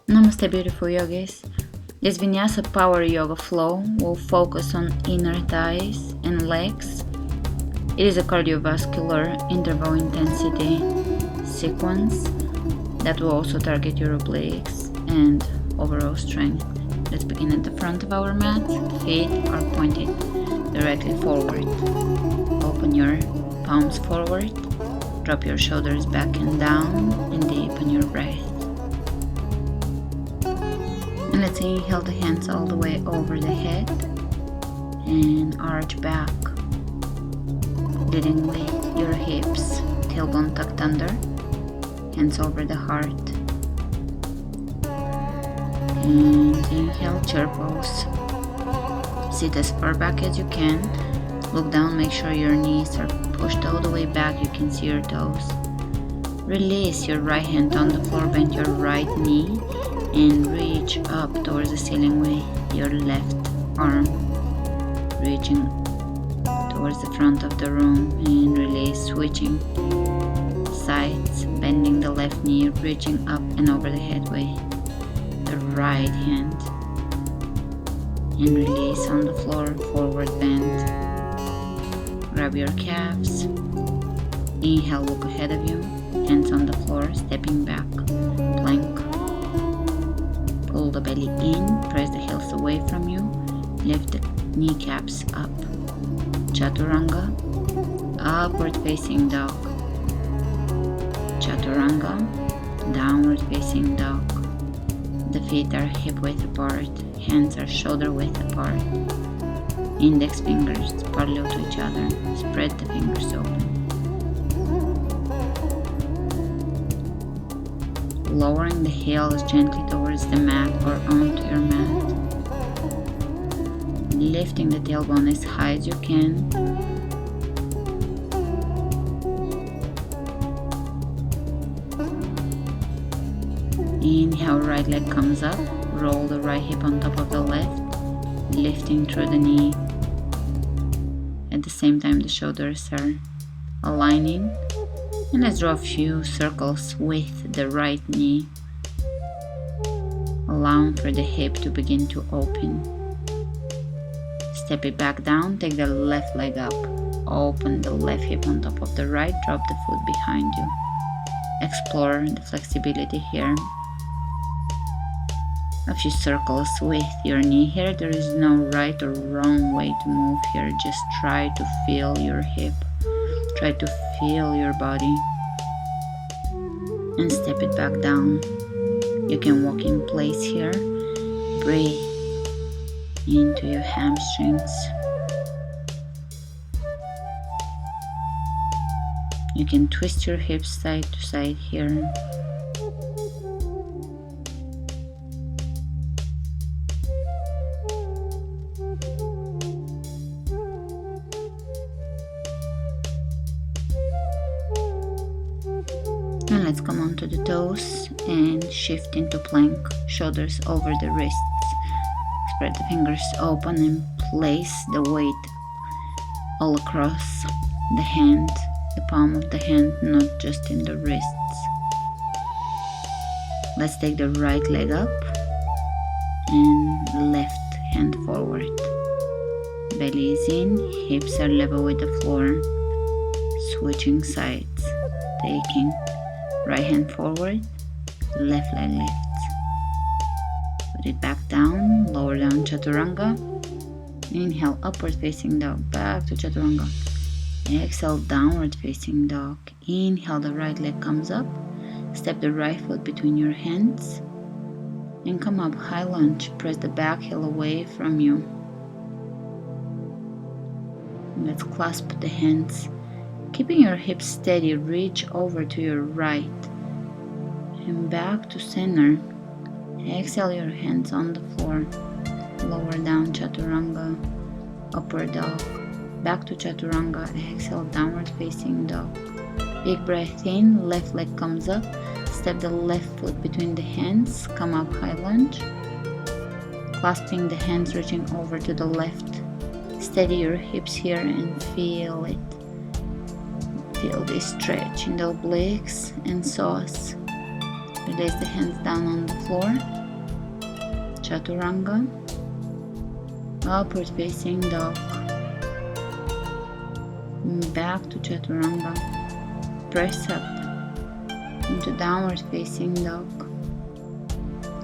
Namaste, beautiful yogis. This Vinyasa Power Yoga flow will focus on inner thighs and legs. It is a cardiovascular interval intensity sequence that will also target your obliques and overall strength. Let's begin at the front of our mat. Feet are pointed directly forward. Open your palms forward. Drop your shoulders back and down and deepen your breath. And let's inhale the hands all the way over the head and arch back, leading with your hips, tailbone tucked under, hands over the heart. And inhale, chair pose. Sit as far back as you can. Look down, make sure your knees are pushed all the way back, you can see your toes. Release your right hand on the floor, bend your right knee and reach up towards the ceiling with your left arm, reaching towards the front of the room, and release, switching sides, bending the left knee, reaching up and over the head with the right hand, and release on the floor, forward bend. Grab your calves. Inhale, look ahead of you, hands on the floor, stepping back, plank. Pull the belly in, press the heels away from you, lift the kneecaps up. Chaturanga, upward facing dog. Chaturanga, downward facing dog. The feet are hip width apart, hands are shoulder width apart. Index fingers parallel to each other, spread the fingers open. Lowering the heels gently towards the mat or onto your mat. Lifting the tailbone as high as you can. Inhale, right leg comes up. Roll the right hip on top of the left, lifting through the knee. At the same time, the shoulders are aligning. And let's draw a few circles with the right knee, allowing for the hip to begin to open. Step it back down, take the left leg up, open the left hip on top of the right, drop the foot behind you. Explore the flexibility here. A few circles with your knee here. There is no right or wrong way to move here. Just try to feel your hip. Try to feel your body and step it back down. You can walk in place here. Breathe into your hamstrings. You can twist your hips side to side here. And let's come onto the toes and shift into plank, shoulders over the wrists. Spread the fingers open and place the weight all across the hand, the palm of the hand, not just in the wrists. Let's take the right leg up and left hand forward. Belly is in, hips are level with the floor. Switching sides, taking right hand forward, left leg lifts. Put it back down, lower down Chaturanga. Inhale, upward facing dog, back to Chaturanga. Exhale, downward facing dog. Inhale, the right leg comes up. Step the right foot between your hands and come up, high lunge. Press the back heel away from you. Let's clasp the hands. Keeping your hips steady, reach over to your right and back to center. Exhale, your hands on the floor. Lower down Chaturanga, upward dog. Back to Chaturanga. Exhale, downward facing dog. Big breath in, left leg comes up. Step the left foot between the hands. Come up, high lunge. Clasping the hands, reaching over to the left. Steady your hips here and feel it. Feel this stretch in the obliques and psoas. Release the hands down on the floor. Chaturanga, upward facing dog, back to Chaturanga, press up into downward facing dog.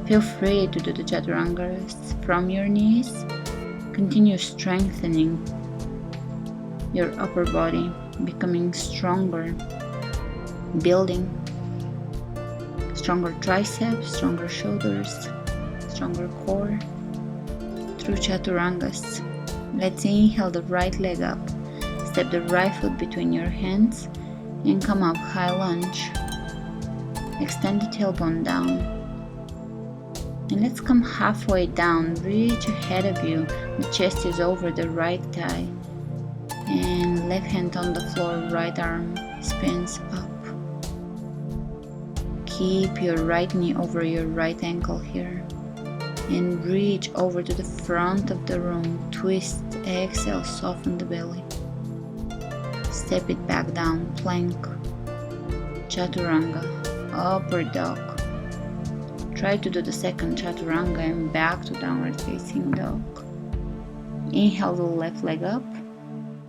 Feel free to do the Chaturangas from your knees. Continue strengthening your upper body, becoming stronger, building stronger triceps, stronger shoulders, stronger core through Chaturangas. Let's inhale the right leg up. Step the right foot between your hands and come up, high lunge. Extend the tailbone down. And let's come halfway down. Reach ahead of you. The chest is over the right thigh. And left hand on the floor, right arm spins up. Keep your right knee over your right ankle here. And reach over to the front of the room. Twist, exhale, soften the belly. Step it back down, plank, Chaturanga, upward dog. Try to do the second Chaturanga and back to downward facing dog. Inhale the left leg up.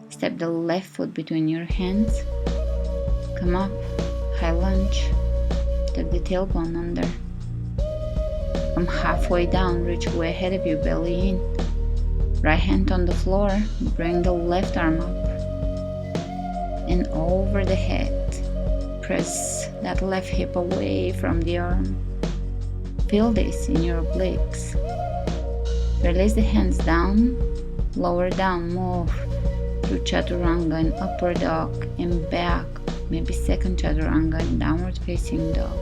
Step the left foot between your hands. Come up, high lunge. Tuck the tailbone under. Come halfway down, reach way ahead of you, belly in. Right hand on the floor, bring the left arm up and over the head. Press that left hip away from the arm. Feel this in your obliques. Release the hands down, lower down, move through Chaturanga and upward dog and back, maybe second Chaturanga and downward facing dog.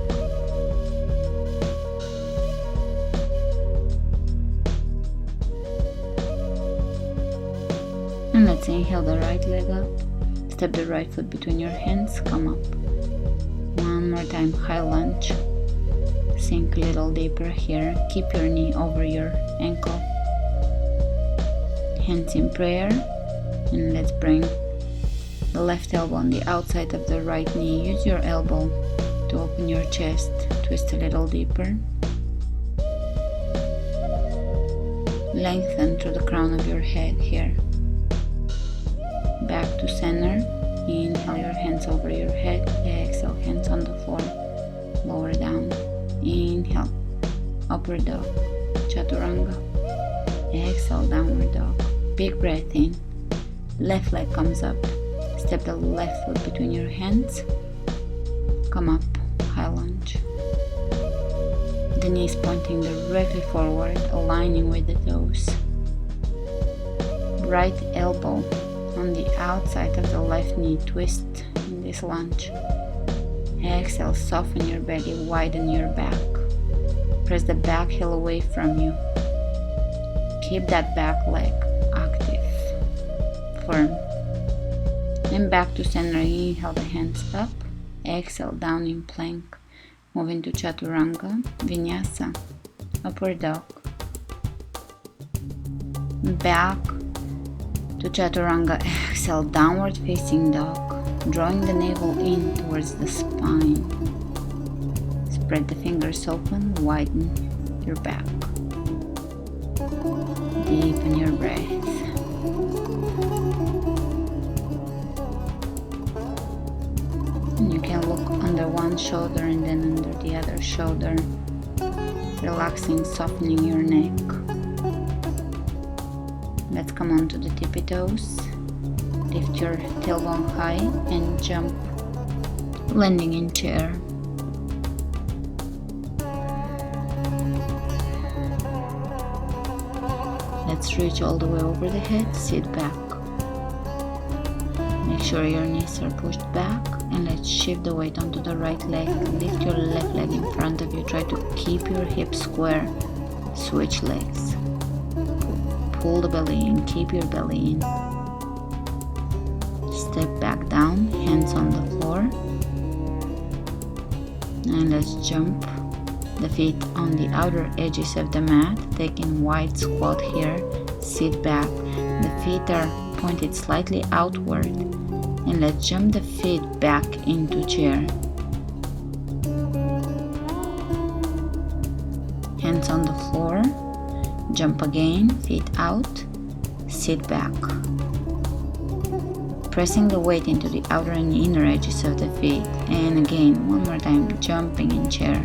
And let's inhale the right leg up. Step the right foot between your hands, come up. One more time, high lunge. Sink a little deeper here. Keep your knee over your ankle. Hands in prayer. And let's bring the left elbow on the outside of the right knee. Use your elbow to open your chest. Twist a little deeper. Lengthen through the crown of your head here. Back to center. Inhale your hands over your head. Exhale, hands on the floor. Lower down. Inhale, upward dog, Chaturanga. Exhale, downward dog. Big breath in. Left leg comes up. Step the left foot between your hands. Come up, high lunge. The knees pointing directly forward, aligning with the toes. Right elbow on the outside of the left knee, twist in this lunge. Exhale, soften your belly, widen your back. Press the back heel away from you. Keep that back leg active, firm. And back to center, inhale the hands up. Exhale, down in plank. Move into Chaturanga Vinyasa, upward dog. Back to Chaturanga, exhale, downward facing dog, drawing the navel in towards the spine. Spread the fingers open, widen your back. Deepen your breath. And you can look under one shoulder and then under the other shoulder, relaxing, softening your neck. Let's come on to the tippy toes. Lift your tailbone high and jump, landing in chair. Let's reach all the way over the head, sit back. Make sure your knees are pushed back and let's shift the weight onto the right leg. Lift your left leg in front of you. Try to keep your hips square. Switch legs. Pull the belly in, keep your belly in. Step back down, hands on the floor. And let's jump the feet on the outer edges of the mat, taking wide squat here. Sit back. The feet are pointed slightly outward. And let's jump the feet back into chair. Hands on the floor. Jump again, feet out, sit back. Pressing the weight into the outer and inner edges of the feet. And again, one more time, jumping in chair.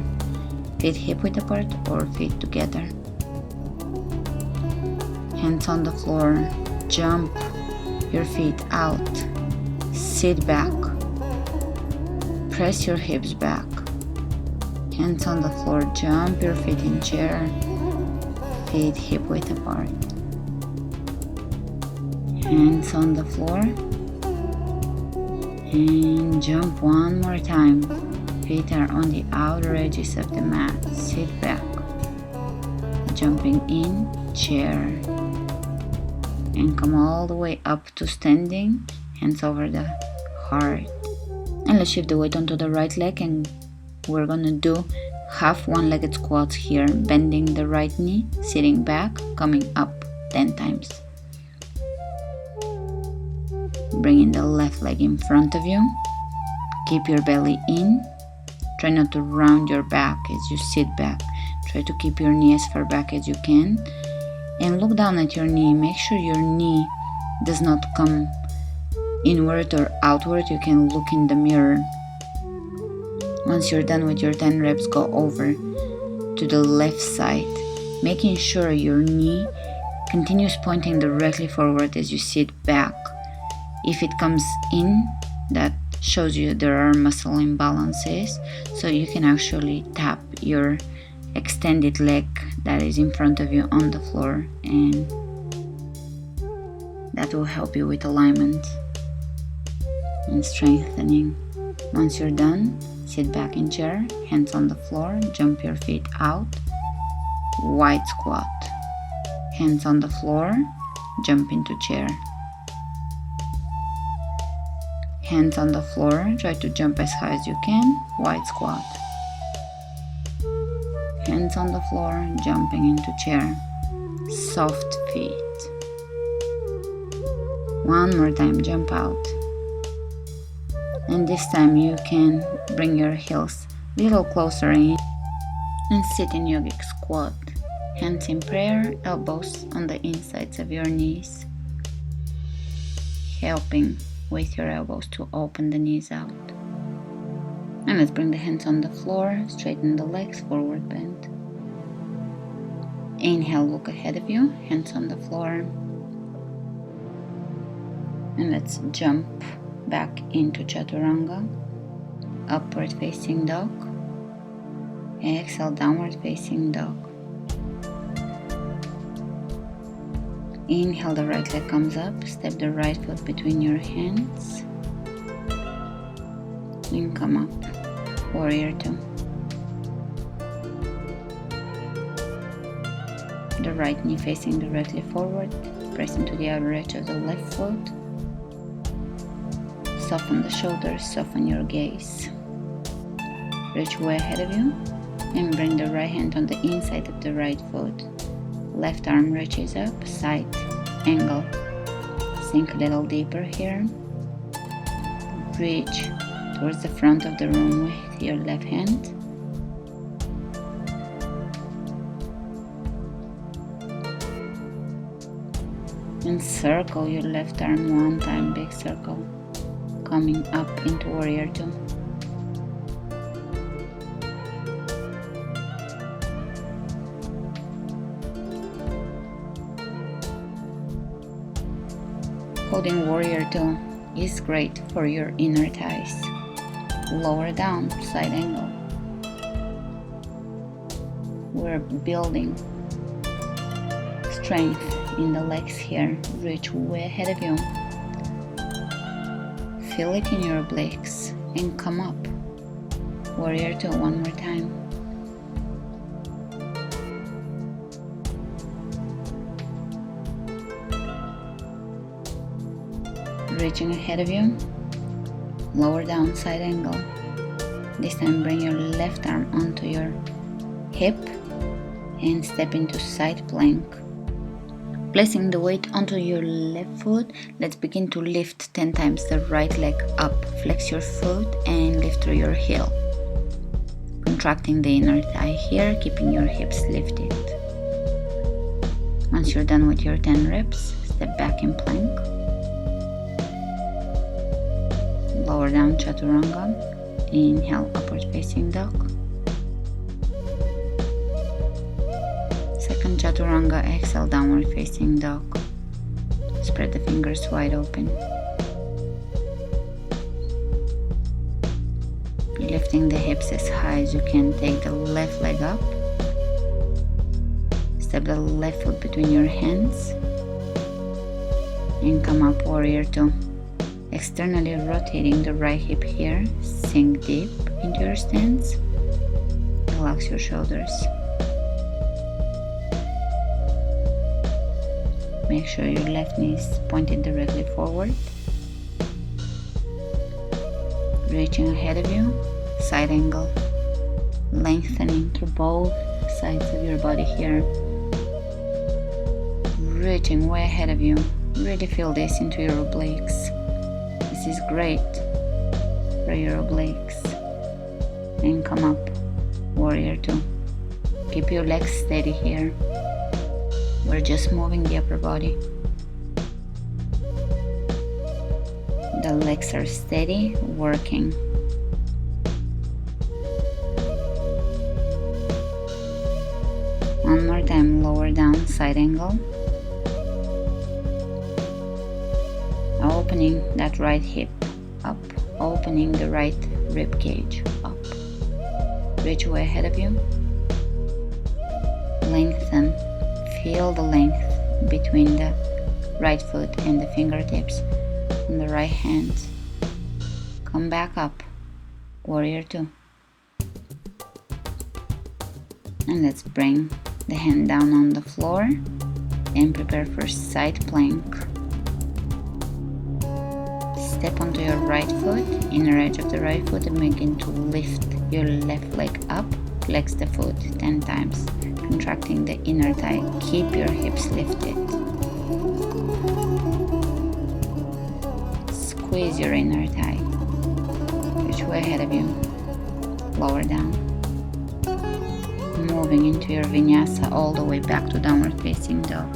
Feet hip width apart or feet together. Hands on the floor, jump your feet out, sit back. Press your hips back. Hands on the floor, jump your feet in chair. Feet hip width apart. Hands on the floor. And jump one more time. Feet are on the outer edges of the mat. Sit back. Jumping in, chair. And come all the way up to standing. Hands over the heart. And let's shift the weight onto the right leg, and we're gonna do half one-legged squats here. Bending the right knee, sitting back, coming up 10 times. Bringing the left leg in front of you. Keep your belly in. Try not to round your back as you sit back. Try to keep your knee as far back as you can. And look down at your knee. Make sure your knee does not come inward or outward. You can look in the mirror. Once you're done with your 10 reps, go over to the left side, making sure your knee continues pointing directly forward as you sit back. If it comes in, that shows you there are muscle imbalances, so you can actually tap your extended leg that is in front of you on the floor, and that will help you with alignment and strengthening. Once you're done, sit back in chair, hands on the floor, jump your feet out, wide squat. Hands on the floor, jump into chair. Hands on the floor, try to jump as high as you can, wide squat. Hands on the floor, jumping into chair. Soft feet. One more time, jump out. And this time you can bring your heels a little closer in and sit in Yogic Squat. Hands in prayer, elbows on the insides of your knees, helping with your elbows to open the knees out. And let's bring the hands on the floor, straighten the legs, forward bend. Inhale, look ahead of you, hands on the floor. And let's jump back into Chaturanga, upward facing dog. Exhale, downward facing dog. Inhale, the right leg comes up, step the right foot between your hands, and come up, warrior two. The right knee facing directly forward, press into the outer edge of the left foot. Soften the shoulders, soften your gaze. Reach way ahead of you, and bring the right hand on the inside of the right foot. Left arm reaches up, side angle. Sink a little deeper here. Reach towards the front of the room with your left hand. And circle your left arm one time, big circle, coming up into warrior two. Holding warrior two is great for your inner thighs. Lower down, side angle. We're building strength in the legs here. Reach way ahead of you. Feel it in your obliques and come up. Warrior two one more time. Reaching ahead of you, lower down, side angle. This time bring your left arm onto your hip and step into side plank. Placing the weight onto your left foot, let's begin to lift 10 times the right leg up. Flex your foot and lift through your heel. Contracting the inner thigh here, keeping your hips lifted. Once you're done with your 10 reps, step back in plank. Lower down Chaturanga. Inhale, upward facing dog. Second Chaturanga, exhale, downward facing dog. Spread the fingers wide open. Lifting the hips as high as you can. Take the left leg up. Step the left foot between your hands. And come up, warrior 2. Externally rotating the right hip here. Sink deep into your stance. Relax your shoulders. Make sure your left knee is pointed directly forward. Reaching ahead of you, side angle. Lengthening through both sides of your body here. Reaching way ahead of you. Really feel this into your obliques. This is great for your obliques. And come up, warrior 2. Keep your legs steady here. We're just moving the upper body. The legs are steady, working. One more time, lower down, side angle. Opening that right hip up, opening the right rib cage up. Reach way ahead of you. Lengthen. Feel the length between the right foot and the fingertips on the right hand. Come back up, warrior 2. And let's bring the hand down on the floor and prepare for side plank. Step onto your right foot, inner edge of the right foot, and begin to lift your left leg up. Flex the foot 10 times, contracting the inner thigh. Keep your hips lifted. Squeeze your inner thigh. Reach way ahead of you. Lower down. Moving into your Vinyasa all the way back to downward facing dog.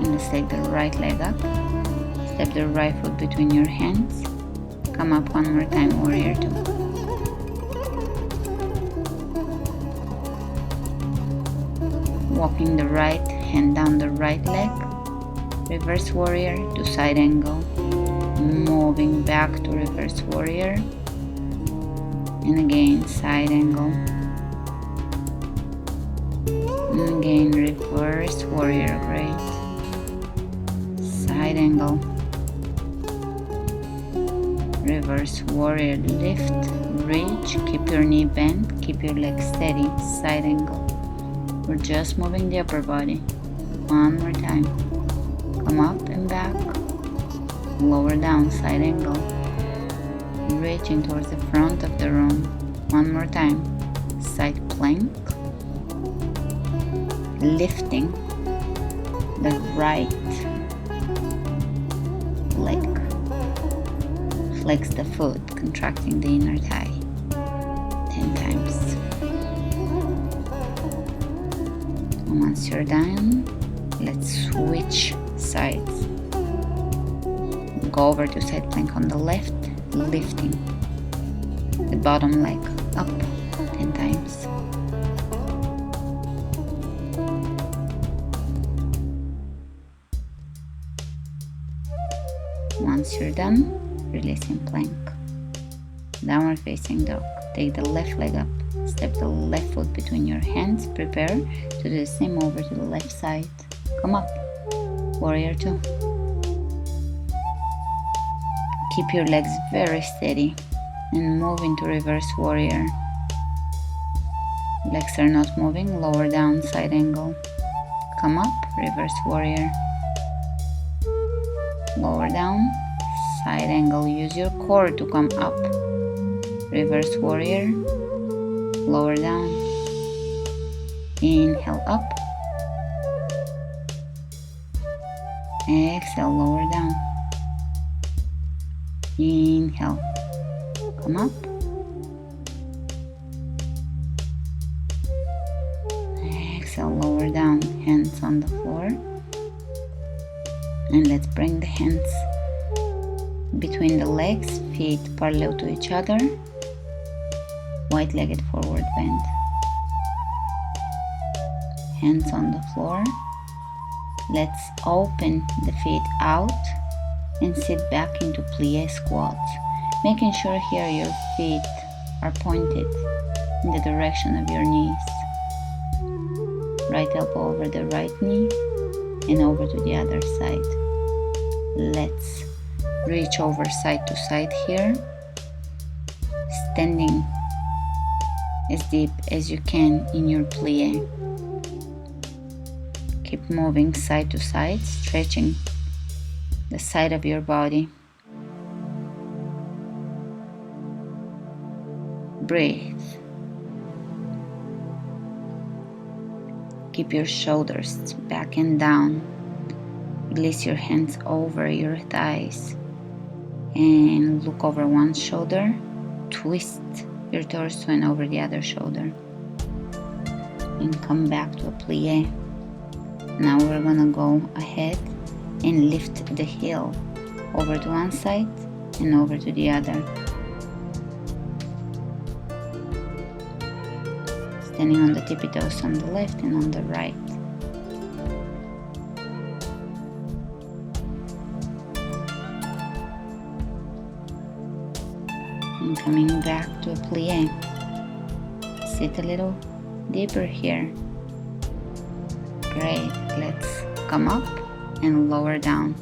Let's take the right leg up. Step the right foot between your hands. Come up one more time, warrior 2. Walking the right hand down the right leg. Reverse warrior to side angle. Moving back to reverse warrior. And again, side angle. And again, reverse warrior, great. Side angle, reverse warrior, lift, reach, keep your knee bent, keep your legs steady, side angle. We're just moving the upper body. One more time. Come up and back, lower down, side angle, reaching towards the front of the room. One more time, side plank, lifting the right leg. Flex the foot, contracting the inner thigh 10 times. And once you're done, let's switch sides. Go over to side plank on the left, lifting the bottom leg up 10 times. Once you're done, release in plank. Downward facing dog. Take the left leg up. Step the left foot between your hands. Prepare to do the same over to the left side. Come up. Warrior 2. Keep your legs very steady and move into reverse warrior. Legs are not moving. Lower down, side angle. Come up, reverse warrior. Lower down, side angle. Use your core to come up. Reverse warrior. Lower down. Inhale up. Exhale, lower down. Inhale, come up. Exhale, lower down, hands on the floor. And let's bring the hands between the legs, feet parallel to each other. Wide-legged forward bend. Hands on the floor. Let's open the feet out and sit back into Plie Squat, making sure here your feet are pointed in the direction of your knees. Right elbow over the right knee and over to the other side. Let's reach over side to side here, standing as deep as you can in your plie. Keep moving side to side, stretching the side of your body. Breathe. Keep your shoulders back and down. Release your hands over your thighs and look over one shoulder. Twist your torso and over the other shoulder. And come back to a plie. Now we're gonna go ahead and lift the heel over to one side and over to the other. Standing on the tippy toes on the left and on the right. And coming back to a plie. Sit a little deeper here. Great. Let's come up and lower down.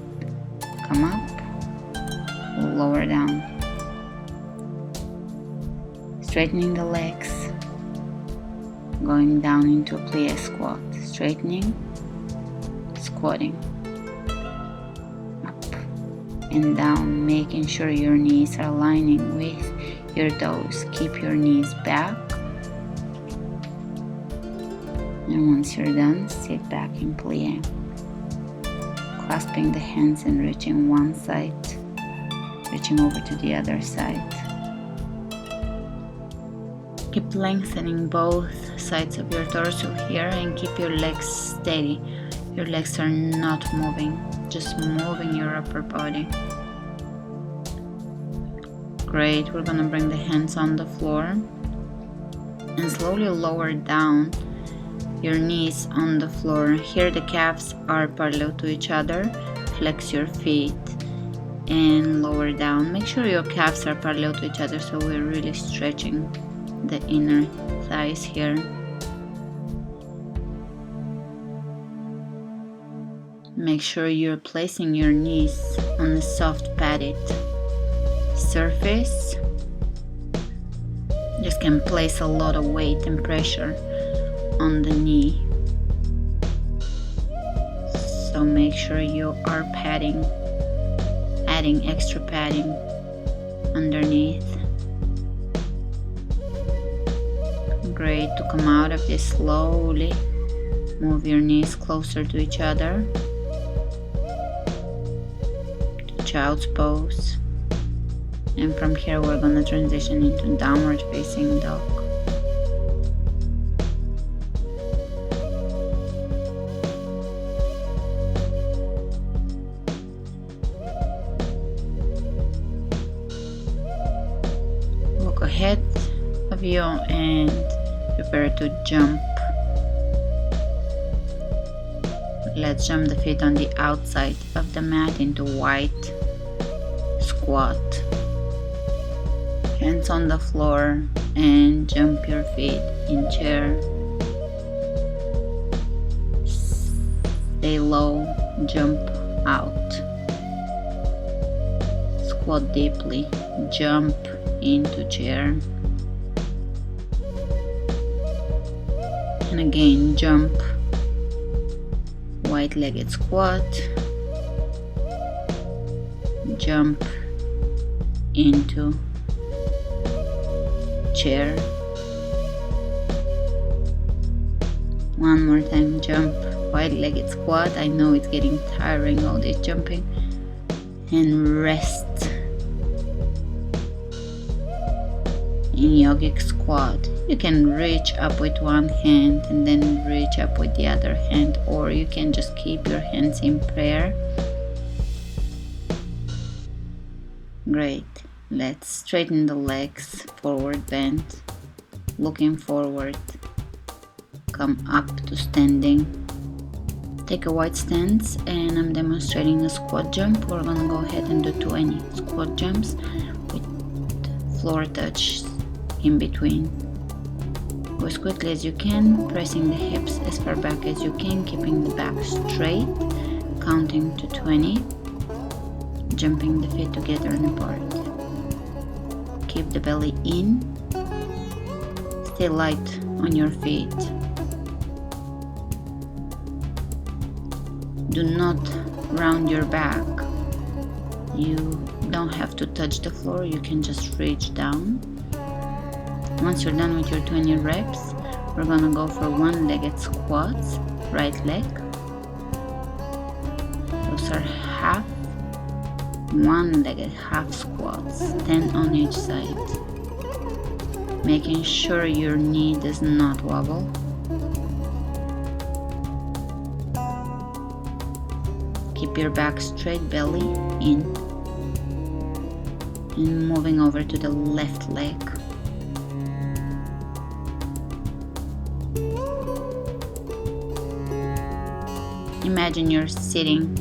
Come up, lower down. Straightening the legs. Going down into a plie squat. Straightening, squatting. Up and down, making sure your knees are aligning with your toes. Keep your knees back. And once you're done, sit back in plie. Clasping the hands and reaching one side, reaching over to the other side. Keep lengthening both sides of your torso here and keep your legs steady. Your legs are not moving, just moving your upper body. Great, we're gonna bring the hands on the floor and slowly lower down your knees on the floor. Here the calves are parallel to each other. Flex your feet and lower down. Make sure your calves are parallel to each other so we're really stretching the inner thighs here. Make sure you're placing your knees on a soft padded surface. This can place a lot of weight and pressure on the knee. So make sure you are padding, adding extra padding underneath. Great. To come out of this slowly, move your knees closer to each other. To child's pose. And from here we're going to transition into downward facing dog. Look ahead of you and prepare to jump. Let's jump the feet on the outside of the mat into wide squat. Hands on the floor and jump your feet in chair. Stay low, jump out. Squat deeply, jump into chair. And again, jump. Wide-legged squat. Jump into chair. One more time, jump wide-legged squat. I know it's getting tiring, all this jumping. And rest in Yogic Squat. You can reach up with one hand and then reach up with the other hand, or you can just keep your hands in prayer. Great. Let's straighten the legs, forward bend, looking forward, come up to standing. Take a wide stance, and I'm demonstrating a squat jump. We're gonna go ahead and do 20 squat jumps with floor touch in between. Go as quickly as you can, pressing the hips as far back as you can, keeping the back straight, counting to 20, jumping the feet together and apart. Keep the belly in, stay light on your feet. Do not round your back. You don't have to touch the floor, you can just reach down. Once you're done with your 20 reps, we're gonna go for one-legged squats, right leg. Those are half, one-legged half squats, 10 on each side. Making sure your knee does not wobble. Keep your back straight, belly in. And moving over to the left leg. Imagine you're sitting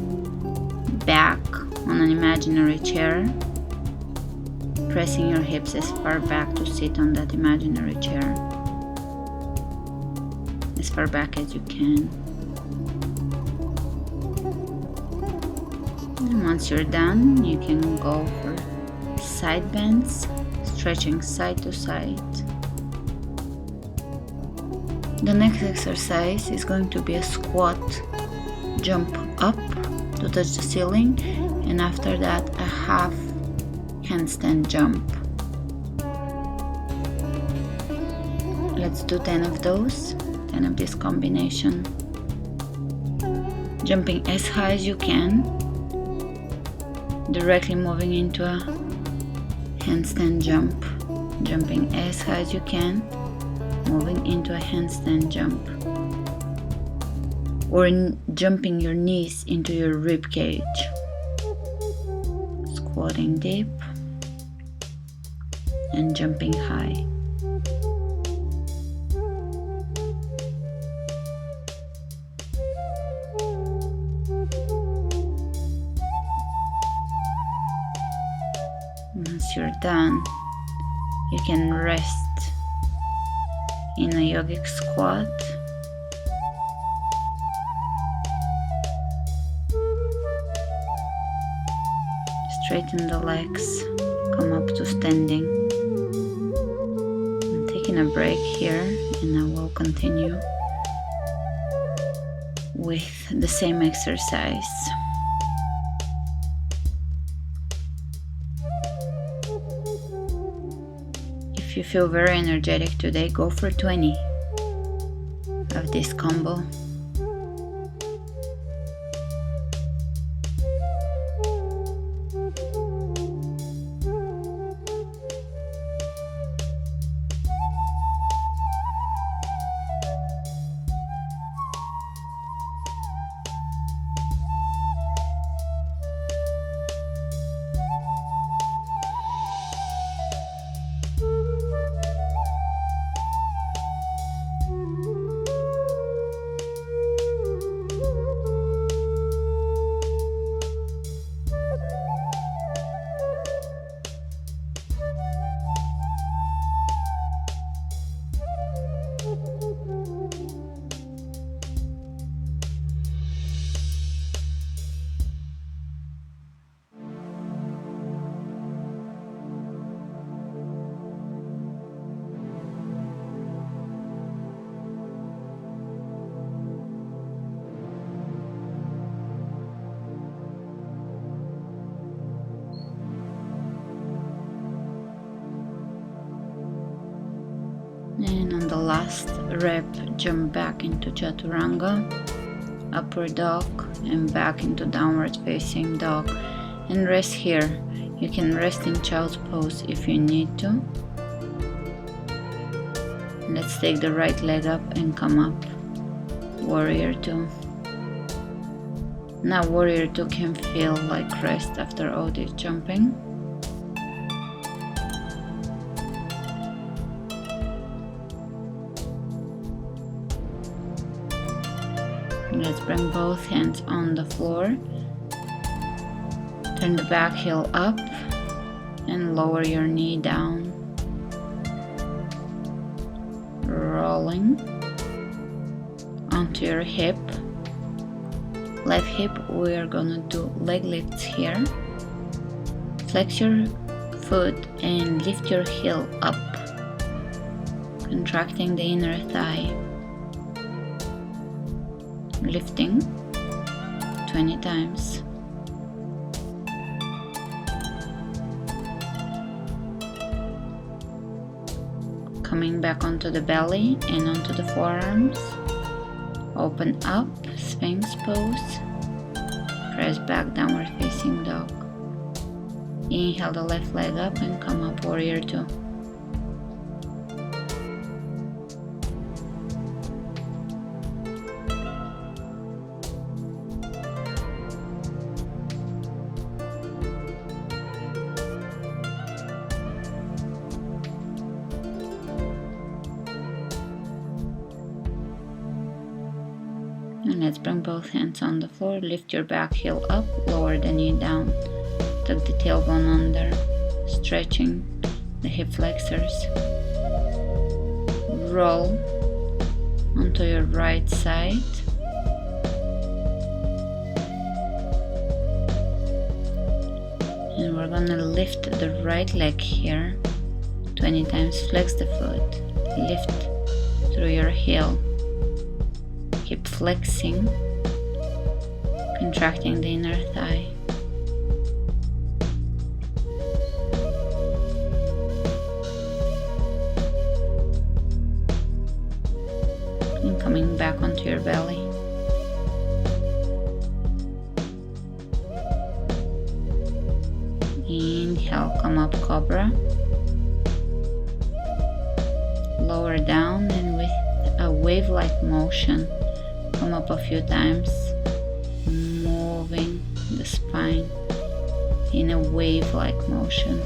back on an imaginary chair, pressing your hips as far back to sit on that imaginary chair, as far back as you can. And once you're done, you can go for side bends, stretching side to side. The next exercise is going to be a squat jump up to touch the ceiling, and after that a half handstand jump. Let's do 10 of those, 10 of this combination. Jumping as high as you can, directly moving into a handstand jump. Jumping as high as you can, moving into a handstand jump. Or jumping your knees into your rib cage. Squatting deep and jumping high. Once you're done, you can rest in a yogic squat. Straighten the legs, come up to standing. I'm taking a break here, and I will continue with the same exercise. If you feel very energetic today, go for 20 of this combo. And on the last rep, jump back into Chaturanga. upward dog and back into downward facing dog, and rest here. You can rest in child's pose if you need to. Let's take the right leg up and come up. Warrior 2. Now Warrior 2 can feel like rest after all this jumping. Let's bring both hands on the floor. Turn the back heel up and lower your knee down. Rolling onto your hip. Left hip, we are gonna do leg lifts here. Flex your foot and lift your heel up, contracting the inner thigh. Lifting 20 times. Coming back onto the belly and onto the forearms. Open up, Sphinx pose. Press back, downward facing dog. Inhale the left leg up and come up, Warrior 2. And let's bring both hands on the floor. Lift your back heel up, lower the knee down. Tuck the tailbone under, stretching the hip flexors. Roll onto your right side. And we're gonna lift the right leg here 20 times. Flex the foot, lift through your heel. Keep flexing, contracting the inner thigh. And coming back onto your belly. Inhale, come up, Cobra. Lower down and with a wave-like motion, come up a few times, moving the spine in a wave-like motion,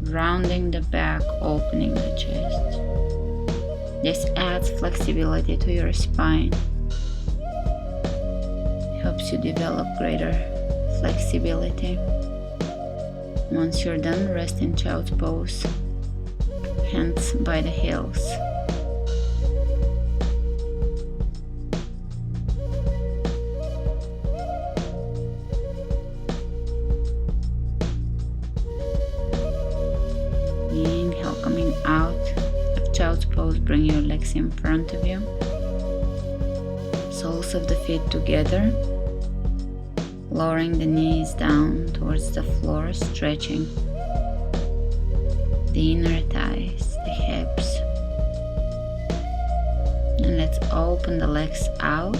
rounding the back, opening the chest. This adds flexibility to your spine, helps you develop greater flexibility. Once you're done, rest in child's pose, hands by the heels. Inhale, coming out of child's pose, bring your legs in front of you. Soles of the feet together. Lowering the knees down towards the floor, stretching the inner thighs, the hips. And let's open the legs out.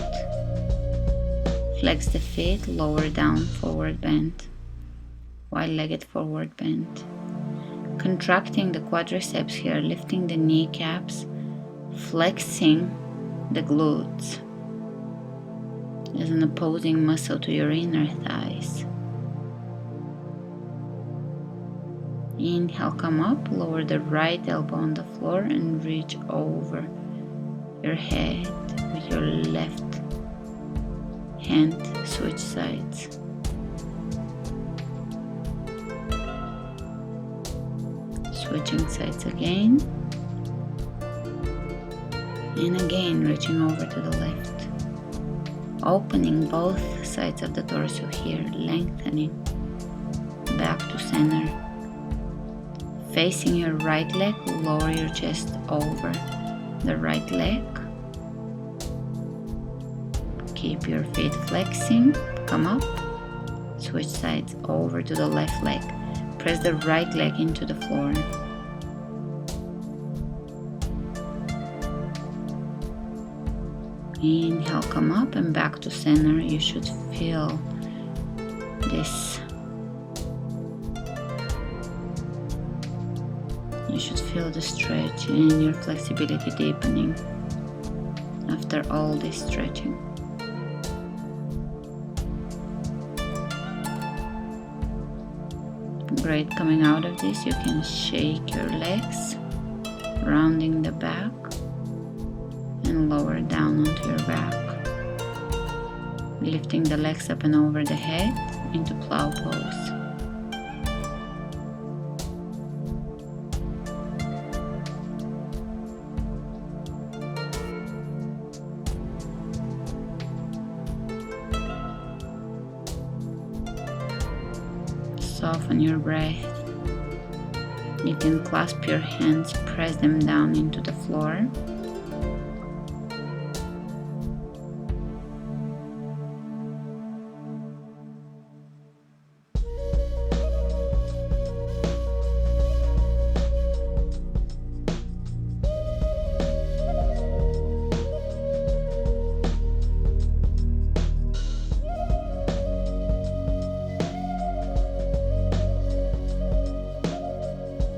Flex the feet, lower down, forward bend. Wide-legged forward bend. Contracting the quadriceps here, lifting the kneecaps, flexing the glutes as an opposing muscle to your inner thighs. Inhale, come up, lower the right elbow on the floor and reach over your head with your left hand. Switch sides. Switching sides again. And again, reaching over to the left. Opening both sides of the torso here, lengthening back to center. Facing your right leg, lower your chest over the right leg. Keep your feet flexing, come up. Switch sides over to the left leg. Press the right leg into the floor. Inhale, come up and back to center. You should feel this. You should feel the stretch and your flexibility deepening after all this stretching. Great. Coming out of this, you can shake your legs, rounding the back and lower down onto your back, lifting the legs up and over the head into plow pose. Soften your breath. You can clasp your hands, press them down into the floor.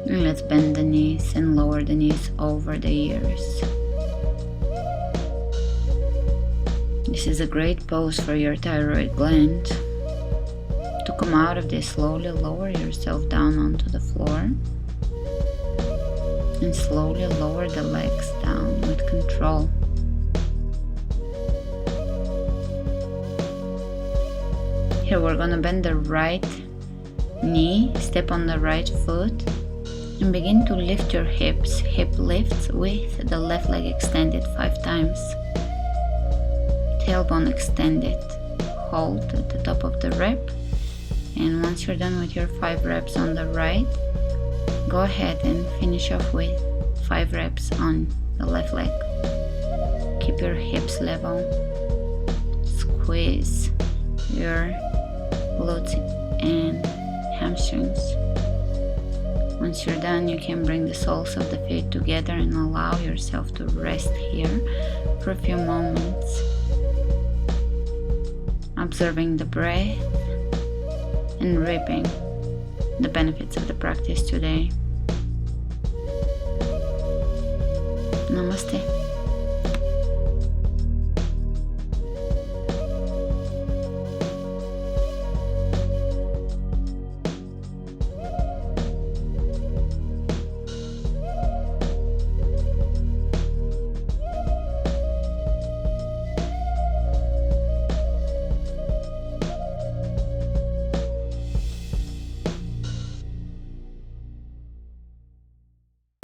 And let's bend the knees and lower the knees over the ears. This is a great pose for your thyroid gland. To come out of this, slowly lower yourself down onto the floor and slowly lower the legs down with control. Here we're gonna bend the right knee, step on the right foot, and begin to lift your hips. Hip lifts with the left leg extended 5 times. Tailbone extended. Hold at the top of the rep. And once you're done with your 5 reps on the right, go ahead and finish off with 5 reps on the left leg. Keep your hips level. Squeeze your glutes and hamstrings. Once you're done, you can bring the soles of the feet together and allow yourself to rest here for a few moments, observing the breath and reaping the benefits of the practice today. Namaste.